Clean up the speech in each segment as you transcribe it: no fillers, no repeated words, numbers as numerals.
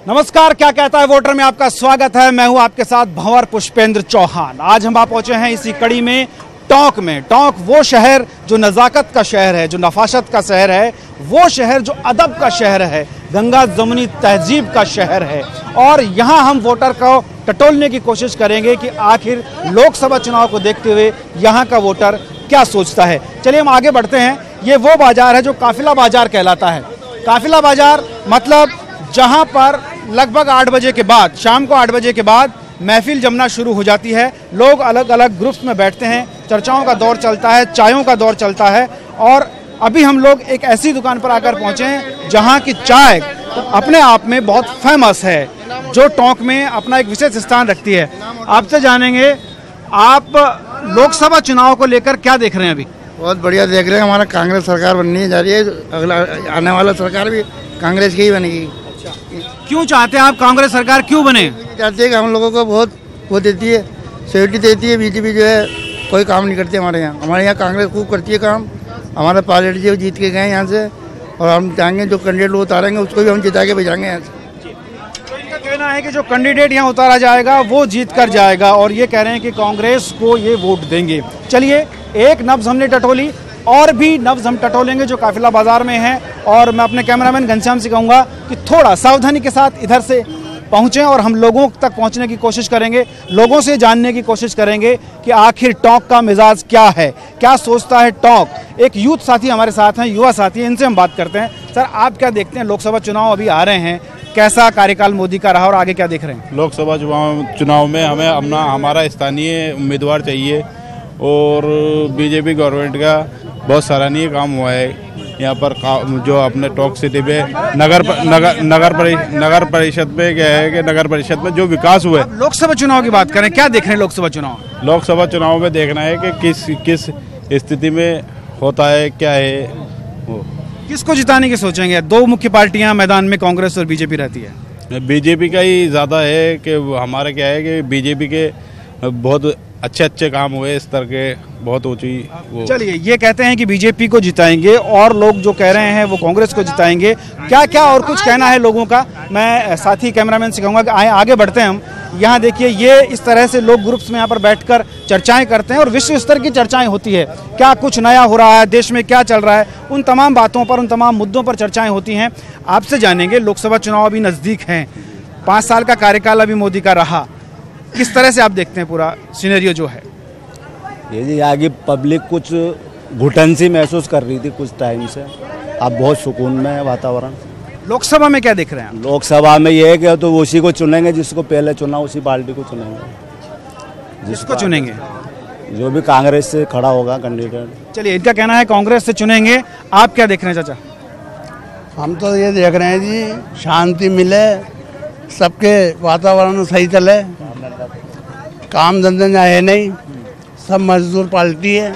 नमस्कार, क्या कहता है वोटर में आपका स्वागत है। मैं हूं आपके साथ भंवर पुष्पेंद्र चौहान। आज हम आप पहुंचे हैं इसी कड़ी में टोंक में। टोंक वो शहर जो नज़ाकत का शहर है, जो नफासत का शहर है, वो शहर जो अदब का शहर है, गंगा जमुनी तहजीब का शहर है। और यहाँ हम वोटर को टटोलने की कोशिश करेंगे कि आखिर लोकसभा चुनाव को देखते हुए यहाँ का वोटर क्या सोचता है। चलिए हम आगे बढ़ते हैं। ये वो बाजार है जो काफिला बाजार कहलाता है। काफिला बाजार मतलब जहाँ पर लगभग 8 बजे के बाद, शाम को 8 बजे के बाद महफिल जमना शुरू हो जाती है। लोग अलग अलग ग्रुप्स में बैठते हैं, चर्चाओं का दौर चलता है, चायों का दौर चलता है। और अभी हम लोग एक ऐसी दुकान पर आकर पहुंचे हैं जहां की चाय अपने आप में बहुत फेमस है, जो टोंक में अपना एक विशेष स्थान रखती है। आपसे जानेंगे, आप लोकसभा चुनाव को लेकर क्या देख रहे हैं? अभी बहुत बढ़िया देख रहे हैं। हमारा कांग्रेस सरकार बनने जा रही है, अगला आने वाला सरकार भी कांग्रेस की ही बनेगी। क्यों चाहते हैं आप कांग्रेस सरकार क्यों बने? चाहते हैं कि हम लोगों को बहुत वो देती है, सिक्योरिटी देती है। बीजेपी जो है कोई काम नहीं करती हमारे यहाँ कांग्रेस खूब करती है काम। हमारे पायलट जी जीत के गए यहाँ से, और हम चाहेंगे जो कैंडिडेट वो उतारेंगे उसको भी हम जिता के भेजेंगे यहाँ से। तो इनका कहना है कि जो कैंडिडेट यहाँ उतारा जाएगा वो जीत कर जाएगा, और ये कह रहे हैं कि कांग्रेस को ये वोट देंगे। चलिए, एक नब्ज हमने टटोली, और भी नब्ज हम टटोलेंगे जो काफिला बाजार में है। और मैं अपने कैमरामैन घनश्याम से कहूँगा कि थोड़ा सावधानी के साथ इधर से पहुँचें और हम लोगों तक पहुँचने की कोशिश करेंगे, लोगों से जानने की कोशिश करेंगे कि आखिर टोंक का मिजाज क्या है, क्या सोचता है टोंक। एक यूथ साथी हमारे साथ हैं, युवा साथी, इनसे हम बात करते हैं। सर, आप क्या देखते हैं? लोकसभा चुनाव अभी आ रहे हैं, कैसा कार्यकाल मोदी का रहा और आगे क्या देख रहे हैं? लोकसभा चुनाव में हमें हमारा स्थानीय उम्मीदवार चाहिए, और बीजेपी गवर्नमेंट का बहुत सराहनीय काम हुआ है यहाँ पर। जो अपने टोंक सिटी पे नगर परिषद में क्या है कि नगर परिषद में जो विकास हुआ है। लोकसभा चुनाव की बात करें, क्या देख रहे हैं लोकसभा चुनाव? लोकसभा चुनाव में देखना है कि किस स्थिति में होता है, क्या है वो। किसको जिताने की सोचेंगे? दो मुख्य पार्टियां मैदान में, कांग्रेस और बीजेपी रहती है। बीजेपी का ही ज़्यादा है कि हमारा क्या है कि बीजेपी के बहुत अच्छे काम हुए इस तरह के, बहुत ऊंची वो। चलिए, ये कहते हैं कि बीजेपी को जिताएंगे, और लोग जो कह रहे हैं वो कांग्रेस को जिताएंगे। क्या क्या और कुछ कहना है लोगों का? मैं साथी कैमरामैन से कहूँगा कि आगे बढ़ते हैं हम। यहाँ देखिए, ये इस तरह से लोग ग्रुप्स में यहाँ पर बैठकर चर्चाएं करते हैं, और विश्व स्तर की चर्चाएं होती है। क्या कुछ नया हो रहा है, देश में क्या चल रहा है, उन तमाम बातों पर, उन तमाम मुद्दों पर चर्चाएं होती हैं। आपसे जानेंगे, लोकसभा चुनाव अभी नज़दीक हैं, 5 साल का कार्यकाल अभी मोदी का रहा, किस तरह से आप देखते हैं पूरा सिनेरियो जो है? ये जी, आगे पब्लिक कुछ घुटन सी महसूस कर रही थी कुछ टाइम से, अब बहुत सुकून में है वातावरण। लोकसभा में क्या देख रहे हैं? लोकसभा में ये है कि तो उसी को चुनेंगे जिसको पहले चुना, उसी पार्टी को चुनेंगे। जिसको चुनेंगे? जो भी कांग्रेस से खड़ा होगा कैंडिडेट। चलिए, इनका कहना है कांग्रेस से चुनेंगे। आप क्या देख रहे हैं चाचा? हम तो ये देख रहे हैं जी, शांति मिले, सबके वातावरण सही चले, काम धंधे है नहीं, सब मजदूर पार्टी है,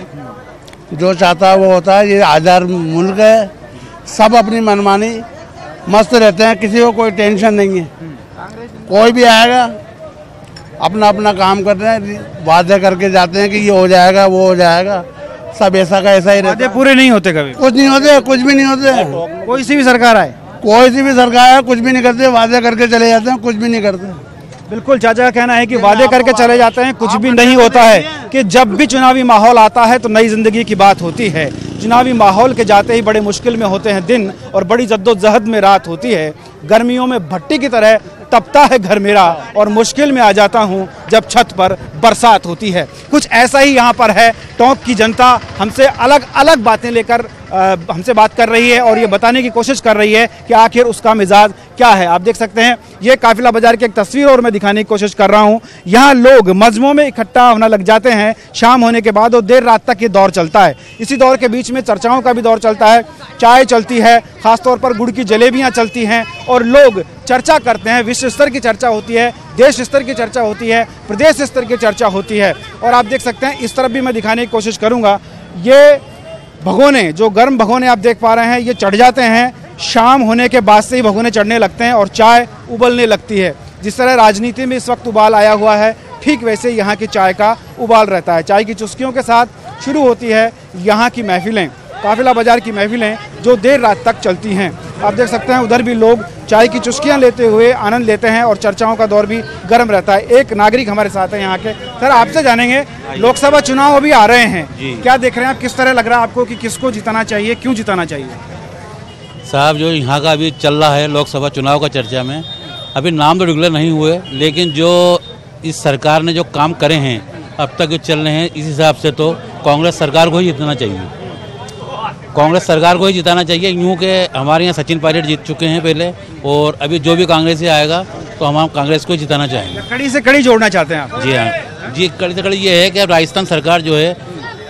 जो चाहता है वो होता है। ये आज़ाद मुल्क है, सब अपनी मनमानी मस्त रहते हैं, किसी को कोई टेंशन नहीं है। कोई भी आएगा अपना अपना काम कर रहे हैं, वादे करके जाते हैं कि ये हो जाएगा, वो हो जाएगा, सब ऐसा का ऐसा ही रहता है। पूरे नहीं होते कभी? कुछ नहीं होते, कुछ भी नहीं होते। कोई सी भी सरकार आए, कोई सी भी सरकार है, कुछ भी नहीं करते, वादे करके चले जाते हैं, कुछ भी नहीं करते। बिल्कुल, चाचा का कहना है कि वादे करके चले जाते हैं, कुछ भी नहीं होता है। कि जब भी चुनावी माहौल आता है तो नई जिंदगी की बात होती है। चुनावी माहौल के जाते ही बड़े मुश्किल में होते हैं दिन, और बड़ी जद्दोजहद में रात होती है। गर्मियों में भट्टी की तरह तपता है घर मेरा, और मुश्किल में आ जाता हूँ जब छत पर बरसात होती है। कुछ ऐसा ही यहाँ पर है। टोंक की जनता हमसे अलग अलग बातें लेकर हमसे बात कर रही है, और ये बताने की कोशिश कर रही है कि आखिर उसका मिजाज क्या है। आप देख सकते हैं, ये काफिला बाजार की एक तस्वीर और मैं दिखाने की कोशिश कर रहा हूँ। यहाँ लोग मजमों में इकट्ठा होना लग जाते हैं शाम होने के बाद, और देर रात तक ये दौर चलता है। इसी दौर के बीच में चर्चाओं का भी दौर चलता है, चाय चलती है, खासतौर पर गुड़ की जलेबियाँ चलती हैं, और लोग चर्चा करते हैं। विश्व स्तर की चर्चा होती है, देश स्तर की चर्चा होती है, प्रदेश स्तर की चर्चा होती है। और आप देख सकते हैं, इस तरफ भी मैं दिखाने की कोशिश करूँगा, ये भगोने, जो गर्म भगोने आप देख पा रहे हैं, ये चढ़ जाते हैं। शाम होने के बाद से ही भगोने चढ़ने लगते हैं और चाय उबलने लगती है। जिस तरह राजनीति में इस वक्त उबाल आया हुआ है, ठीक वैसे यहाँ की चाय का उबाल रहता है। चाय की चुस्कियों के साथ शुरू होती है यहाँ की महफिलें, काफिला बाजार की महफिलें, जो देर रात तक चलती हैं। आप देख सकते हैं उधर भी लोग चाय की चुस्कियां लेते हुए आनंद लेते हैं और चर्चाओं का दौर भी गर्म रहता है। एक नागरिक हमारे साथ है यहाँ के। सर, आपसे जानेंगे, लोकसभा चुनाव अभी आ रहे हैं, क्या देख रहे हैं आप? किस तरह लग रहा है आपको कि किसको जिताना चाहिए, क्यों जिताना चाहिए? साहब, जो यहाँ का अभी चल रहा है लोकसभा चुनाव का चर्चा में, अभी नाम तो डिक्लेयर नहीं हुए, लेकिन जो इस सरकार ने जो काम करे हैं अब तक जो चल रहे हैं, इस हिसाब से तो कांग्रेस सरकार को ही जिताना चाहिए। कांग्रेस सरकार को ही जिताना चाहिए, यूँ कि हमारे यहाँ सचिन पायलट जीत चुके हैं पहले, और अभी जो भी कांग्रेस से आएगा तो हम कांग्रेस को ही जिताना चाहेंगे। कड़ी से कड़ी जोड़ना चाहते हैं आप? जी हाँ जी, कड़ी से कड़ी ये है कि राजस्थान सरकार जो है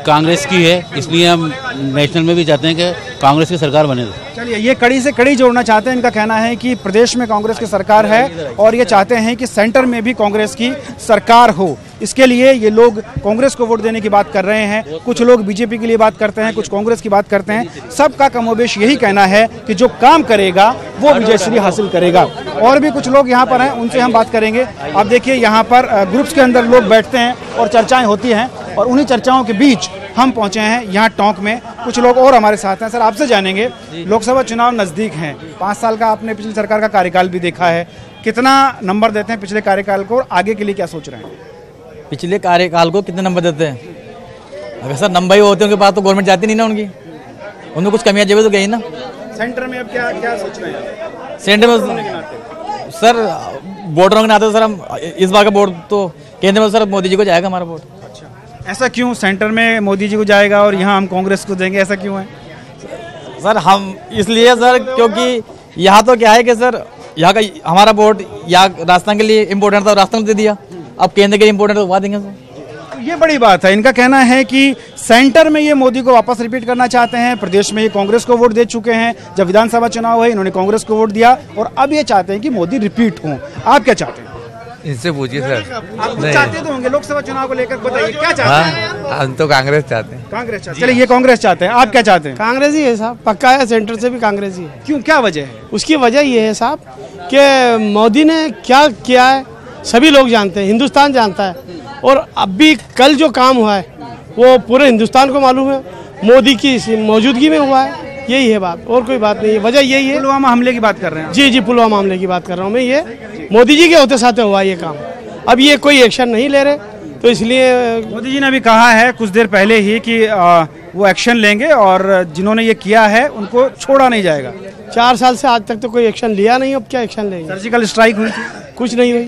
कांग्रेस की है, इसलिए हम नेशनल में भी चाहते हैं कि कांग्रेस की सरकार बने। चलिए, ये कड़ी से कड़ी जोड़ना चाहते हैं। इनका कहना है कि प्रदेश में कांग्रेस की सरकार है और ये चाहते हैं कि सेंटर में भी कांग्रेस की सरकार हो। इसके लिए ये लोग कांग्रेस को वोट देने की बात कर रहे हैं। कुछ लोग बीजेपी के लिए बात करते हैं, कुछ कांग्रेस की बात करते हैं। सबका कमोबेश यही कहना है कि जो काम करेगा वो विजयश्री हासिल करेगा। और भी कुछ लोग यहाँ पर हैं, उनसे हम बात करेंगे। आप देखिए, यहाँ पर ग्रुप्स के अंदर लोग बैठते हैं और चर्चाएं होती हैं, और उन्हीं चर्चाओं के बीच हम पहुंचे हैं यहाँ टोंक में। कुछ लोग और हमारे साथ हैं। सर, आपसे जानेंगे, लोकसभा चुनाव नज़दीक हैं, 5 साल का आपने पिछली सरकार का कार्यकाल भी देखा है, कितना नंबर देते हैं पिछले कार्यकाल को और आगे के लिए क्या सोच रहे हैं? पिछले कार्यकाल को कितने नंबर देते हैं? अगर सर नंबर ही होते उनके पास तो गवर्नमेंट जाती नहीं ना, उनको कुछ कमियां जब तो गई ना। सेंटर में अब क्या क्या सोच रहे हैं? सेंटर में सर वोटरों के नाते सर हम इस बार का वोट तो केंद्र में सर मोदी जी को जाएगा हमारा वोट। ऐसा क्यों? सेंटर में मोदी जी को जाएगा और यहाँ हम कांग्रेस को देंगे, ऐसा क्यों है? सर हम इसलिए सर क्योंकि यहाँ तो क्या है कि सर यहाँ का हमारा वोट यहाँ राजस्थान के लिए इम्पोर्टेंट था, राजस्थान को दे दिया, अब केंद्र के लिए इम्पोर्टेंट तो वहाँ देंगे सर। ये बड़ी बात है। इनका कहना है कि सेंटर में ये मोदी को वापस रिपीट करना चाहते हैं, प्रदेश में ये कांग्रेस को वोट दे चुके हैं। जब विधानसभा चुनाव है इन्होंने कांग्रेस को वोट दिया और अब ये चाहते हैं कि मोदी रिपीट हों। आप क्या चाहते हैं? इनसे पूछिए सर। आप चाहते तो होंगे लोकसभा चुनाव को लेकर, बताइए क्या चाहते हैं? हम तो कांग्रेस चाहते हैं। कांग्रेस चाहते हैं। चलिए, ये कांग्रेस चाहते हैं, आप क्या चाहते हैं? कांग्रेस ही है साहब, पक्का है, सेंटर से भी कांग्रेस ही है। क्यों, क्या वजह है? उसकी वजह ये है साहब कि मोदी ने क्या किया है सभी लोग जानते हैं, हिंदुस्तान जानता है, और अभी कल जो काम हुआ है वो पूरे हिंदुस्तान को मालूम है, मोदी की मौजूदगी में हुआ है। यही है बात, और कोई बात नहीं है। वजह यही है। पुलवामा हमले की बात कर रहे हैं? जी जी, पुलवामा हमले की बात कर रहा हूँ मैं। ये मोदी जी के होते साथ हुआ ये काम। अब ये कोई एक्शन नहीं ले रहे, तो इसलिए मोदी जी ने भी कहा है कुछ देर पहले ही कि वो एक्शन लेंगे और जिन्होंने ये किया है उनको छोड़ा नहीं जाएगा। 4 साल से आज तक तो कोई एक्शन लिया नहीं, अब क्या एक्शन लेंगे? सर्जिकल स्ट्राइक हुई थी, कुछ नहीं हुई।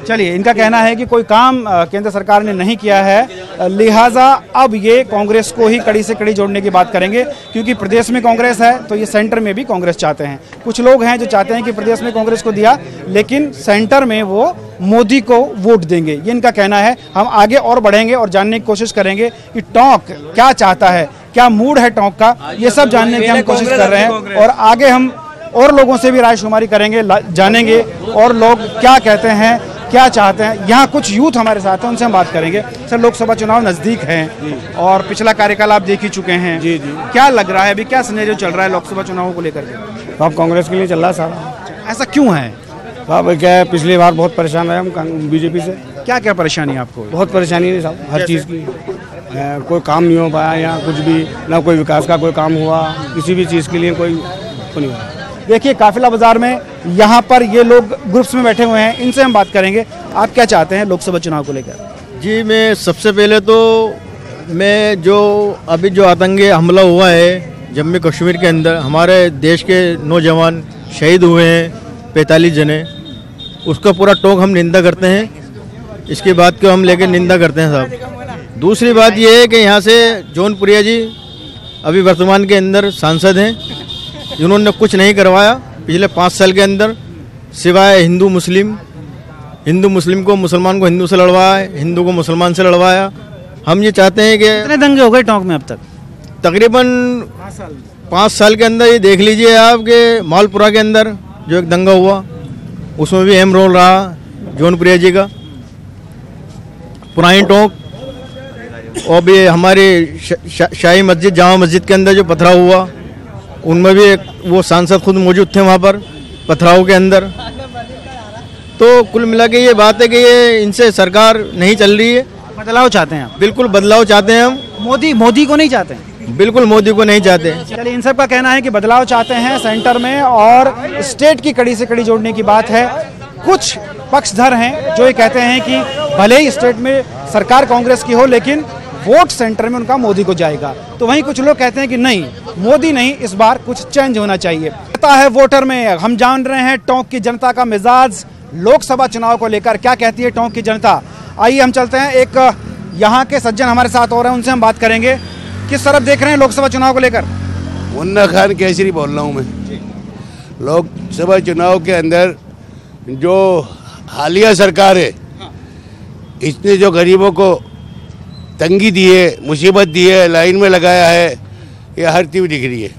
चलिए, इनका कहना है कि कोई काम केंद्र सरकार ने नहीं किया है, लिहाजा अब ये कांग्रेस को ही कड़ी से कड़ी जोड़ने की बात करेंगे, क्योंकि प्रदेश में कांग्रेस है तो ये सेंटर में भी कांग्रेस चाहते हैं। कुछ लोग हैं जो चाहते हैं कि प्रदेश में कांग्रेस को दिया लेकिन सेंटर में वो मोदी को वोट देंगे, ये इनका कहना है। हम आगे और बढ़ेंगे और जानने की कोशिश करेंगे कि टोंक क्या चाहता है, क्या मूड है टोंक का, ये सब जानने की हम कोशिश कर रहे हैं। और आगे हम और लोगों से भी रायशुमारी करेंगे, जानेंगे और लोग क्या कहते हैं, क्या चाहते हैं। यहाँ कुछ यूथ हमारे साथ हैं, उनसे हम बात करेंगे। सर, लोकसभा चुनाव नज़दीक हैं और पिछला कार्यकाल आप देख ही चुके हैं। जी जी, क्या लग रहा है अभी, क्या सिनेरियो चल रहा है लोकसभा चुनाव को लेकर के? सब कांग्रेस के लिए चल रहा है साहब। ऐसा क्यों है साहब? क्या है, पिछली बार बहुत परेशान रहे हम बीजेपी से। क्या क्या परेशानी है आपको? बहुत परेशानी है साहब, हर चीज़ की। कोई काम नहीं हो पाया यहाँ, कुछ भी ना, कोई विकास का कोई काम हुआ, किसी भी चीज़ के लिए कोई नहीं हुआ। देखिए, काफिला बाजार में यहाँ पर ये लोग ग्रुप्स में बैठे हुए हैं, इनसे हम बात करेंगे। आप क्या चाहते हैं लोकसभा चुनाव को लेकर? जी, मैं सबसे पहले तो मैं जो अभी जो आतंकी हमला हुआ है जम्मू कश्मीर के अंदर, हमारे देश के नौजवान शहीद हुए हैं 45 जने, उसका पूरा टोंक हम निंदा करते हैं। इसकी बात को हम लेकर निंदा करते हैं साहब। दूसरी बात यह है कि यहाँ से जौनपुरिया जी अभी वर्तमान के अंदर सांसद हैं, जिन्होंने कुछ नहीं करवाया पिछले 5 साल के अंदर, सिवाय हिंदू मुस्लिम को मुसलमान को हिंदू से लड़वाया, हिंदू को मुसलमान से लड़वाया। हम ये चाहते हैं कि कितने दंगे हो गए टोंक में अब तक? तकरीबन 5 साल के अंदर ये देख लीजिए आप कि मालपुरा के अंदर जो एक दंगा हुआ उसमें भी अहम रोल रहा जौनपुरिया जी का। पुरानी टोंक और भी हमारी शाही मस्जिद, जामा मस्जिद के अंदर जो पथराव हुआ, उनमें भी वो सांसद खुद मौजूद थे वहाँ पर पथराव के अंदर। तो कुल मिला के ये बात है कि ये इनसे सरकार नहीं चल रही है। बदलाव चाहते हैं आप? बिल्कुल बदलाव चाहते हैं हम। मोदी को नहीं चाहते हैं? बिल्कुल मोदी को नहीं चाहते। चलिए, इन सब का कहना है कि बदलाव चाहते हैं सेंटर में और स्टेट की कड़ी से कड़ी जोड़ने की बात है। कुछ पक्षधर हैं जो ये कहते हैं कि भले ही स्टेट में सरकार कांग्रेस की हो लेकिन वोट सेंटर में उनका मोदी को जाएगा। तो वहीं कुछ लोग कहते हैं कि नहीं, मोदी नहीं, इस बार कुछ चेंज होना चाहिए। पता है वोटर में हम जान रहे हैं टोंक की जनता का मिजाज लोकसभा चुनाव को लेकर क्या कहती है टोंक की जनता। आइए हम चलते हैं, एक यहाँ के सज्जन हमारे साथ हो रहे हैं, उनसे हम बात करेंगे। किस तरफ देख रहे हैं लोकसभा चुनाव को लेकर? मुन्ना खान केसरी बोल रहा हूँ मैं। लोकसभा चुनाव के अंदर जो हालिया सरकार है, इसने जो गरीबों को तंगी दी है, मुसीबत दी है, लाइन में लगाया है, ये हरती हुई दिख रही है,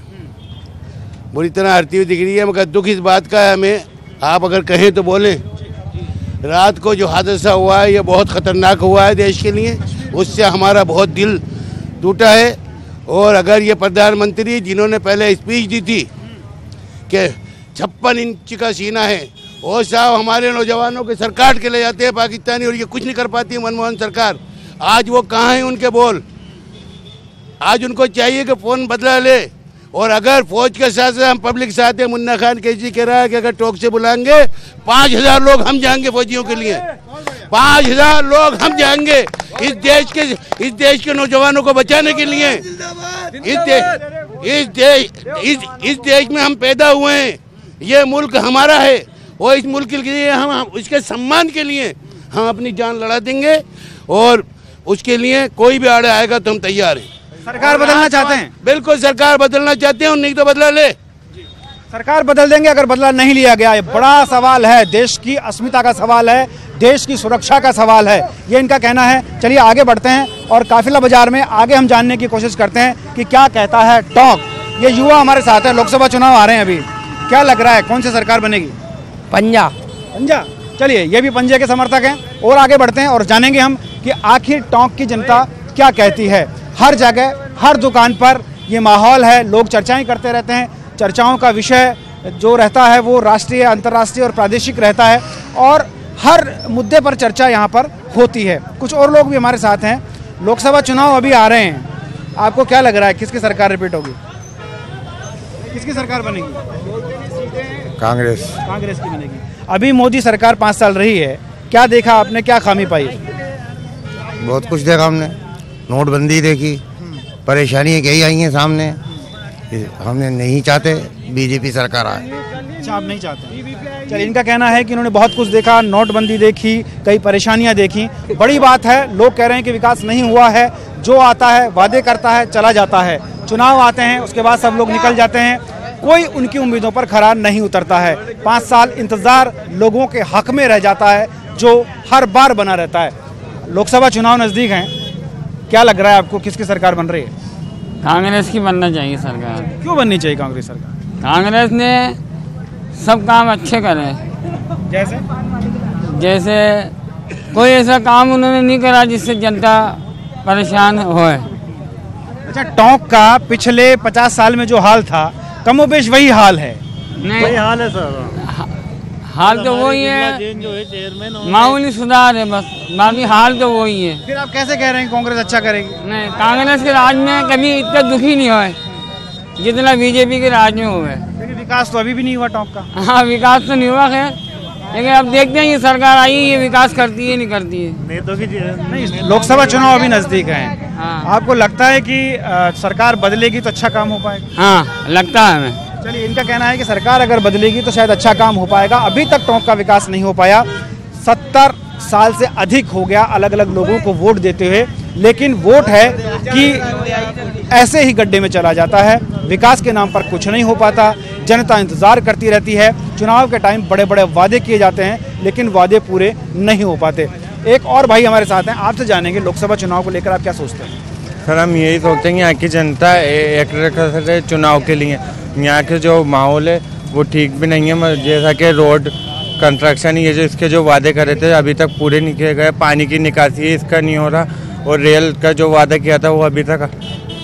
बुरी तरह हरती हुई दिख रही है। मगर दुख इस बात का है हमें, आप अगर कहें तो बोलें, रात को जो हादसा हुआ है ये बहुत ख़तरनाक हुआ है देश के लिए, उससे हमारा बहुत दिल टूटा है। और अगर ये प्रधानमंत्री जिन्होंने पहले स्पीच दी थी कि 56 इंच का सीना है, वो साहब हमारे नौजवानों के सर काट के ले जाते हैं पाकिस्तानी, और ये कुछ नहीं कर पाती है मनमोहन सरकार। आज वो कहाँ हैं उनके बोल? आज उनको चाहिए कि फ़ोन बदला ले। और अगर फौज के साथ हम पब्लिक साथ हैं, मुन्ना खान केसरी कह रहा है कि अगर टोक से बुलाएंगे 5000 लोग हम जाएंगे फौजियों के लिए, 5000 लोग हम जाएंगे इस देश के नौजवानों को बचाने के लिए। इस देश में हम पैदा हुए हैं, ये मुल्क हमारा है और इस मुल्क के लिए हम इसके सम्मान के लिए हम अपनी जान लड़ा देंगे और उसके लिए कोई भी आड़े आएगा तो हम तैयार हैं। सरकार बदलना चाहते हैं? बिल्कुल सरकार बदलना चाहते हैं, नहीं तो बदला ले। सरकार बदल देंगे अगर बदला नहीं लिया गया। ये बड़ा सवाल है, देश की अस्मिता का सवाल है, देश की सुरक्षा का सवाल है, ये इनका कहना है। चलिए आगे बढ़ते हैं और काफिला बाजार में आगे हम जानने की कोशिश करते हैं कि क्या कहता है टोंक। ये युवा हमारे साथ है, लोकसभा चुनाव आ रहे हैं अभी, क्या लग रहा है कौन सी सरकार बनेगी? पंजा। पंजा, चलिए ये भी पंजे के समर्थक हैं और आगे बढ़ते हैं और जानेंगे हम कि आखिर टोंक की जनता क्या कहती है। हर जगह हर दुकान पर ये माहौल है, लोग चर्चाएं करते रहते हैं। चर्चाओं का विषय जो रहता है वो राष्ट्रीय, अंतर्राष्ट्रीय और प्रादेशिक रहता है और हर मुद्दे पर चर्चा यहाँ पर होती है। कुछ और लोग भी हमारे साथ हैं। लोकसभा चुनाव अभी आ रहे हैं, आपको क्या लग रहा है किसकी सरकार रिपीट होगी, किसकी सरकार बनेगी? कांग्रेस। कांग्रेस की बनेगी। अभी मोदी सरकार 5 साल रही है, क्या देखा आपने, क्या खामी पाई? बहुत कुछ देखा हमने, नोटबंदी देखी, परेशानियाँ कई आई हैं सामने। हमने नहीं चाहते बीजेपी सरकार आए। अच्छा, आप नहीं चाहते? चलिए, इनका कहना है कि इन्होंने बहुत कुछ देखा, नोटबंदी देखी, कई परेशानियां देखी। बड़ी बात है, लोग कह रहे हैं कि विकास नहीं हुआ है, जो आता है वादे करता है चला जाता है, चुनाव आते हैं उसके बाद सब लोग निकल जाते हैं, कोई उनकी उम्मीदों पर खरा नहीं उतरता है। 5 साल इंतजार लोगों के हक में रह जाता है जो हर बार बना रहता है। लोकसभा चुनाव नजदीक हैं, क्या लग रहा है आपको किसकी सरकार बन रही है? कांग्रेस की बनना चाहिए सरकार। क्यों बननी चाहिए कांग्रेस सरकार? कांग्रेस ने सब काम अच्छे करे। जैसे कोई ऐसा काम उन्होंने नहीं करा जिससे जनता परेशान होए। अच्छा, टोंक का पिछले 50 साल में जो हाल था कमोबेश वही हाल है? नहीं, वही हाल है सर। हाल तो वही है, मामूली सुधार है बस, बाकी हाल तो वही है। फिर आप कैसे कह रहे हैं कांग्रेस अच्छा करेगी? नहीं, कांग्रेस के राज में कभी इतना दुखी नहीं हुआ जितना बीजेपी के राज में हुआ है। लेकिन विकास तो अभी भी नहीं हुआ टोंक का। हाँ, विकास तो नहीं हुआ खैर, लेकिन अब देखते हैं ये सरकार आई है, ये विकास करती है नहीं करती है। नहीं, लोकसभा चुनाव अभी नजदीक है। हाँ। आपको लगता है कि सरकार बदलेगी तो अच्छा काम हो पाएगा? हाँ, लगता है हमें। चलिए, इनका कहना है कि सरकार अगर बदलेगी तो शायद अच्छा काम हो पाएगा। अभी तक टोंक का विकास नहीं हो पाया, 70 साल से अधिक हो गया अलग अलग लोगों को वोट देते हुए, लेकिन वोट है कि ऐसे ही गड्ढे में चला जाता है। विकास के नाम पर कुछ नहीं हो पाता, जनता इंतजार करती रहती है। चुनाव के टाइम बड़े बड़े वादे किए जाते हैं लेकिन वादे पूरे नहीं हो पाते। एक और भाई हमारे साथ हैं, आपसे जानेंगे लोकसभा चुनाव को लेकर आप क्या सोचते हैं? सर, हम यही सोचते हैं कि यहाँ की जनता एक तरह से चुनाव के लिए, यहाँ के जो माहौल है वो ठीक भी नहीं है। जैसा कि रोड कंस्ट्रक्शन, ये जो इसके जो वादे करे थे अभी तक पूरे नहीं किए गए। पानी की निकासी है इसका नहीं हो रहा, और रेल का जो वादा किया था वो अभी तक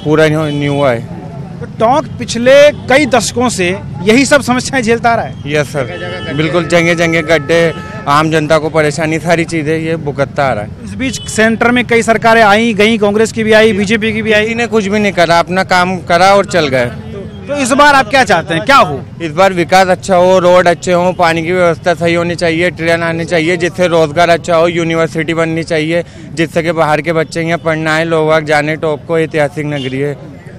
पूरा नहीं हुआ है। तो टोंक पिछले कई दशकों से यही सब समस्याएं झेलता रहा है। यस सर, बिल्कुल, जगह जगह गड्ढे, आम जनता को परेशानी, सारी चीज़ें ये भुगतता आ रहा है। इस बीच सेंटर में कई सरकारें आई गई, कांग्रेस की भी आई, बीजेपी की भी आई, किसी ने कुछ भी नहीं करा, अपना काम करा और चल गए। तो इस बार आप क्या चाहते हैं, क्या हो? इस बार विकास अच्छा हो, रोड अच्छे हो, पानी की व्यवस्था सही होनी चाहिए, ट्रेन आनी चाहिए, जिससे रोजगार अच्छा हो, यूनिवर्सिटी बननी चाहिए, जिससे कि बाहर के बच्चे यहाँ पढ़ना है, लोग जाने। टॉप को ऐतिहासिक नगरी है।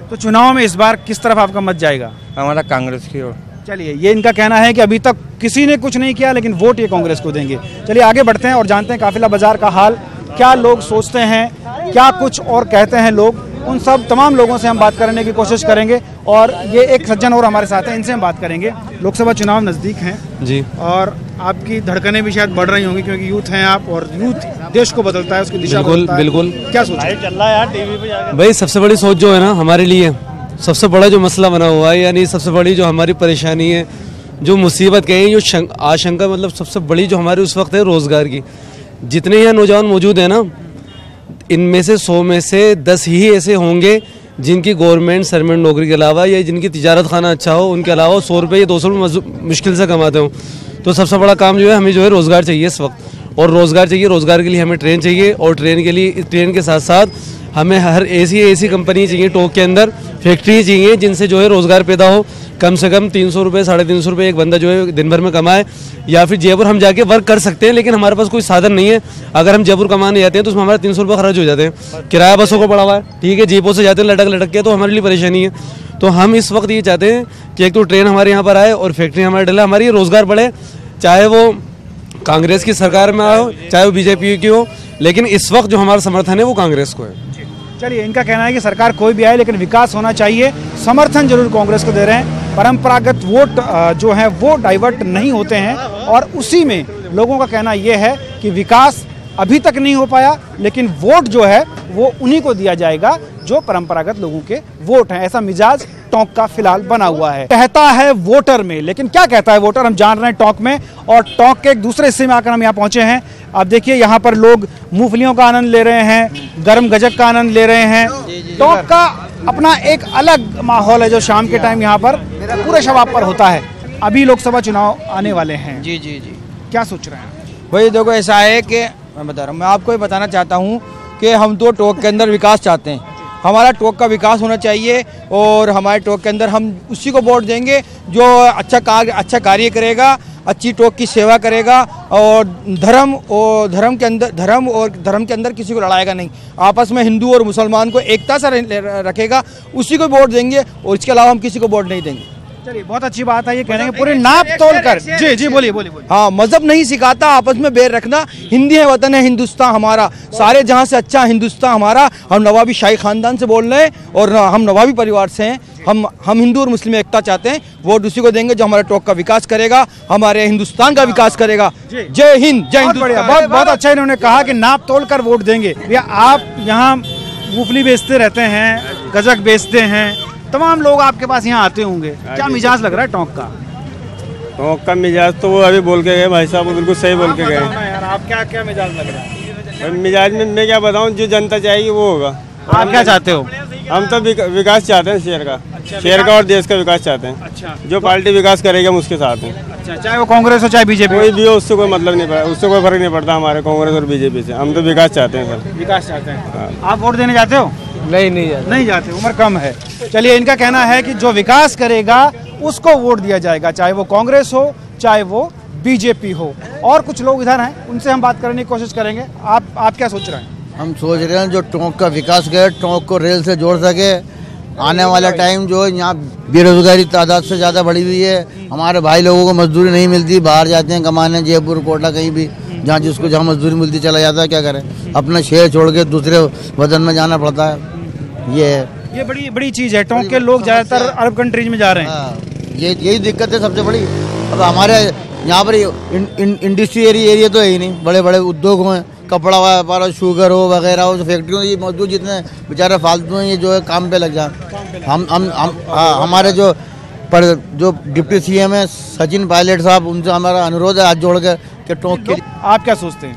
तो चुनाव में इस बार किस तरफ आपका मत जाएगा? हमारा कांग्रेस की ओर। चलिए, ये इनका कहना है कि अभी तक किसी ने कुछ नहीं किया, लेकिन वोट ये कांग्रेस को देंगे। चलिए आगे बढ़ते हैं और जानते हैं काफिला बाजार का हाल, क्या लोग सोचते हैं, क्या कुछ और कहते हैं लोग। उन सब तमाम लोगों से हम बात करने की कोशिश करेंगे और ये एक सज्जन और हमारे साथ हैं, इनसे हम बात करेंगे। लोकसभा चुनाव नज़दीक हैं जी, और आपकी धड़कनें भी शायद बढ़ रही होंगी क्योंकि यूथ हैं आप, और यूथ देश को बदलता है, उसकी दिशा बदलता है। बिल्कुल। क्या सोच चल रहा है यार टीवी पे जाकर? भाई सबसे बड़ी सोच जो है ना हमारे लिए, सबसे बड़ा जो मसला बना हुआ है, यानी सबसे बड़ी जो हमारी परेशानी है, जो मुसीबत कहें, जो आशंका, मतलब सबसे बड़ी जो हमारी उस वक्त है रोज़गार की। जितने यहाँ नौजवान मौजूद हैं ना, इनमें से 100 में से 10 ही ऐसे होंगे जिनकी गवर्नमेंट सर्वेंट नौकरी के अलावा या जिनकी तिजारत खाना अच्छा हो, उनके अलावा 100 रुपये या 200 रुपये मुश्किल से कमाते हो। तो सबसे बड़ा काम जो है, हमें जो है रोज़गार चाहिए इस वक्त, और रोज़गार चाहिए। रोज़गार के लिए हमें ट्रेन चाहिए, और ट्रेन के लिए, ट्रेन के साथ साथ हमें हर ऐसी कंपनी चाहिए, टोक के अंदर फैक्ट्री चाहिए, जिनसे जो है रोज़गार पैदा हो। कम से कम 300 रुपये 350 रुपये एक बंदा जो है दिन भर में कमाए, या फिर जयपुर हम जाके वर्क कर सकते हैं, लेकिन हमारे पास कोई साधन नहीं है। अगर हम जयपुर कमाने जाते हैं तो उसमें हमारा 300 रुपये खर्च हो जाते हैं। किराया बसों को पड़ा हुआ है, ठीक है, जीपों से जाते हैं लटक के, तो हमारे लिए परेशानी है। तो हम इस वक्त ये चाहते हैं कि एक तो ट्रेन हमारे यहाँ पर आए और फैक्ट्री हमारे डले, हमारी रोज़गार बढ़े, चाहे वो कांग्रेस की सरकार में हो, चाहे वो बीजेपी की हो, लेकिन इस वक्त जो हमारा समर्थन है वो कांग्रेस को है। चलिए, इनका कहना है कि सरकार कोई भी आए लेकिन विकास होना चाहिए, समर्थन जरूर कांग्रेस को दे रहे हैं। परंपरागत वोट जो है वो डाइवर्ट नहीं होते हैं, और उसी में लोगों का कहना यह है कि विकास अभी तक नहीं हो पाया, लेकिन वोट जो है वो उन्हीं को दिया जाएगा जो परंपरागत लोगों के वोट हैं। ऐसा मिजाज टोंक का फिलहाल बना हुआ है। कहता है वोटर में, लेकिन क्या कहता है वोटर, हम जान रहे हैं टोंक में। और टोंक के एक दूसरे हिस्से में आकर हम यहाँ पहुंचे हैं। आप देखिए, यहाँ पर लोग मूंगफलियों का आनंद ले रहे हैं, गर्म गजक का आनंद ले रहे हैं। टोंक का अपना एक अलग माहौल है जो शाम के टाइम यहाँ पर पूरे शबाब पर होता है। अभी लोकसभा चुनाव आने वाले हैं। जी जी जी, क्या सोच रहे हैं? भाई देखो, ऐसा है कि मैं बता रहा हूँ, मैं आपको ये बताना चाहता हूँ कि हम तो टोंक के अंदर विकास चाहते हैं। हमारा टोंक का विकास होना चाहिए, और हमारे टोंक के अंदर हम उसी को वोट देंगे जो अच्छा कार्य करेगा, अच्छी टोंक की सेवा करेगा, और धर्म के अंदर किसी को लड़ाएगा नहीं, आपस में हिंदू और मुसलमान को एकता से रखेगा, उसी को वोट देंगे, और इसके अलावा हम किसी को वोट नहीं देंगे। चलिए, बहुत अच्छी बात है, ये कह रहे हैं पूरे नाप तोल कर। जी जी, बोलिए बोलिए। हाँ, मजहब नहीं सिखाता आपस में बैर रखना, हिंदी है वतन है हिंदुस्तान हमारा, सारे जहाँ से अच्छा हिंदुस्तान हमारा। हम नवाबी शाही खानदान से बोल रहे हैं, और हम नवाबी परिवार से हैं। हम हिंदू और मुस्लिम एकता चाहते हैं, वोट उसी को देंगे जो हमारे टोंक का विकास करेगा, हमारे हिंदुस्तान का विकास करेगा। जय हिंद, जय हिंदुस्तान। बहुत अच्छा इन्होंने कहा कि नाप तोल कर वोट देंगे। भैया, आप यहाँ मूंगफली बेचते रहते हैं, गजक बेचते हैं, तमाम लोग आपके पास यहाँ आते होंगे, क्या मिजाज लग रहा है टोंक का? टोंक का मिजाज तो वो अभी बोल के गए भाई साहब, बिल्कुल सही बोल के गए यार। आप क्या मिजाज लग रहा है? मिजाज में मैं क्या बताऊँ, जो जनता चाहेगी वो होगा। आप क्या चाहते हो? हम तो विकास चाहते हैं शहर का। शहर का और देश का विकास चाहते हैं। अच्छा, जो पार्टी विकास करेगी हम उसके साथ हैं। अच्छा, चाहे वो कांग्रेस हो चाहे बीजेपी, कोई भी हो, उससे कोई मतलब नहीं पड़ता, उससे कोई फर्क नहीं पड़ता हमारे कांग्रेस और बीजेपी से। हम तो विकास चाहते हैं सर। विकास चाहते हैं। आप वोट देने जाते हो? नहीं जाते, उम्र कम है। चलिए, इनका कहना है कि जो विकास करेगा उसको वोट दिया जाएगा, चाहे वो कांग्रेस हो चाहे वो बीजेपी हो। और कुछ लोग इधर हैं, उनसे हम बात करने की कोशिश करेंगे। आप क्या सोच रहे हैं? हम सोच रहे हैं जो टोंक का विकास करे, टोंक को रेल से जोड़ सके। आने वाला टाइम जो है, यहाँ बेरोजगारी तादाद से ज़्यादा बढ़ी हुई है। हमारे भाई लोगों को मजदूरी नहीं मिलती, बाहर जाते हैं कमाने, जयपुर कोटा कहीं भी, जहाँ जिसको जहाँ मजदूरी मिलती चला जाता है। क्या करें, अपना शहर छोड़ के दूसरे वतन में जाना पड़ता है। ये बड़ी चीज़ है। टोंक के लोग ज़्यादातर अरब कंट्रीज में जा रहे हैं। यही दिक्कत है सबसे बड़ी। अब हमारे यहाँ पर इंडस्ट्री एरिया तो है ही नहीं, बड़े बड़े उद्योग हैं, कपड़ा व्यापार, शुगर हो वगैरह हो, फैक्ट्रियों ये मजदूर जितने बेचारे फालतू हैं, ये जो है काम पे लग जाए। हम हमारे जो डिप्टी सीएम है सचिन पायलट साहब, उनसे हमारा अनुरोध है हाथ जोड़ कर कि टोंक के। आप क्या सोचते हैं?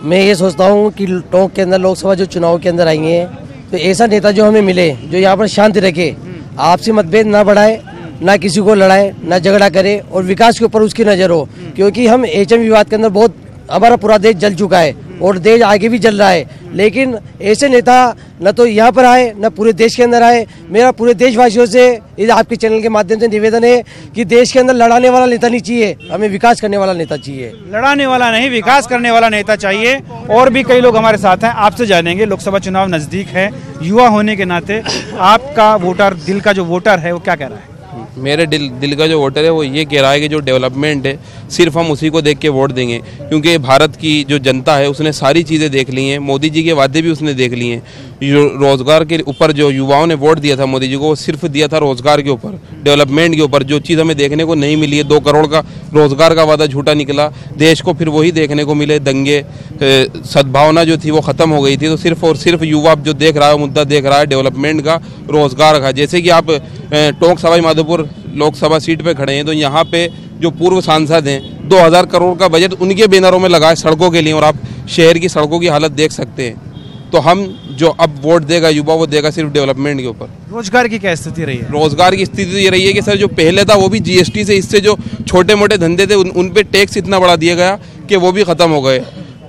मैं ये सोचता हूँ कि टोंक के अंदर लोकसभा जो चुनाव के अंदर आएंगे, तो ऐसा नेता जो हमें मिले जो यहाँ पर शांति रखे, आपसी मतभेद ना बढ़ाए, ना किसी को लड़ाए, ना झगड़ा करे और विकास के ऊपर उसकी नज़र हो। क्योंकि हम एचएम विवाद के अंदर बहुत, हमारा पूरा देश जल चुका है और देश आगे भी जल रहा है, लेकिन ऐसे नेता न तो यहाँ पर आए न पूरे देश के अंदर आए। मेरा पूरे देशवासियों से इस आपके चैनल के माध्यम से निवेदन है कि देश के अंदर लड़ाने वाला नेता नहीं चाहिए, हमें विकास करने वाला नेता चाहिए। लड़ाने वाला नहीं, विकास करने वाला नेता चाहिए। और भी कई लोग हमारे साथ हैं, आपसे जानेंगे। लोकसभा चुनाव नज़दीक है, युवा होने के नाते आपका वोटर, दिल का जो वोटर है वो क्या कह रहा है? मेरे दिल का जो वोटर है वो ये कह रहा है कि जो डेवलपमेंट है सिर्फ हम उसी को देख के वोट देंगे, क्योंकि भारत की जो जनता है उसने सारी चीज़ें देख ली हैं, मोदी जी के वादे भी उसने देख लिए हैं। जो रोज़गार के ऊपर जो युवाओं ने वोट दिया था मोदी जी को, वो सिर्फ दिया था रोज़गार के ऊपर, डेवलपमेंट के ऊपर। जो चीज़ हमें देखने को नहीं मिली है, 2 करोड़ का रोज़गार का वादा झूठा निकला, देश को फिर वही देखने को मिले दंगे, सद्भावना जो थी वो ख़त्म हो गई थी। तो सिर्फ और सिर्फ युवा जो देख रहा है, मुद्दा देख रहा है डेवलपमेंट का, रोज़गार का। जैसे कि आप टोंक सवाई माधोपुर लोकसभा सीट पे खड़े हैं, तो यहाँ पे जो पूर्व सांसद हैं 2000 करोड़ का बजट उनके बैनरों में लगा है सड़कों के लिए, और आप शहर की सड़कों की हालत देख सकते हैं। तो हम जो अब वोट देगा युवा, वो देगा सिर्फ डेवलपमेंट के ऊपर। रोजगार की क्या स्थिति रही है? रोजगार की स्थिति ये रही है कि सर जो पहले था वो भी जीएसटी से, इससे जो छोटे मोटे धंधे थे उन पे टैक्स इतना बढ़ा दिया गया कि वो भी ख़त्म हो गए।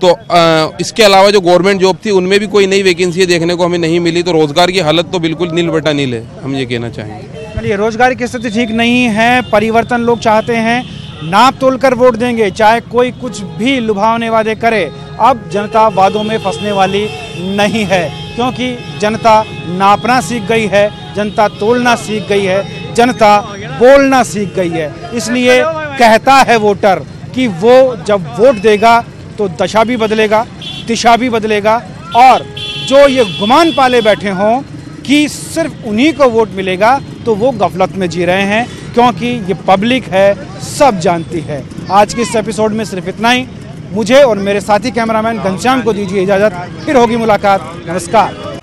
तो इसके अलावा जो गवर्नमेंट जॉब थी उनमें भी कोई नई वैकेंसी देखने को हमें नहीं मिली। तो रोजगार की हालत तो बिल्कुल नील बटा नील है, हम ये कहना चाहेंगे। चलिए, रोजगार की स्थिति ठीक नहीं है, परिवर्तन लोग चाहते हैं, नाप तोल कर वोट देंगे, चाहे कोई कुछ भी लुभावने वादे करे। अब जनता वादों में फंसने वाली नहीं है, क्योंकि जनता नापना सीख गई है, जनता तोलना सीख गई है, जनता बोलना सीख गई है। इसलिए कहता है वोटर कि वो जब वोट देगा तो दशा भी बदलेगा, दिशा भी बदलेगा। और जो ये गुमान पाले बैठे हों कि सिर्फ उन्हीं को वोट मिलेगा, तो वो गफलत में जी रहे हैं, क्योंकि ये पब्लिक है, सब जानती है। आज के इस एपिसोड में सिर्फ इतना ही। मुझे और मेरे साथी कैमरामैन घनश्याम को दीजिए इजाज़त, फिर होगी मुलाकात। नमस्कार।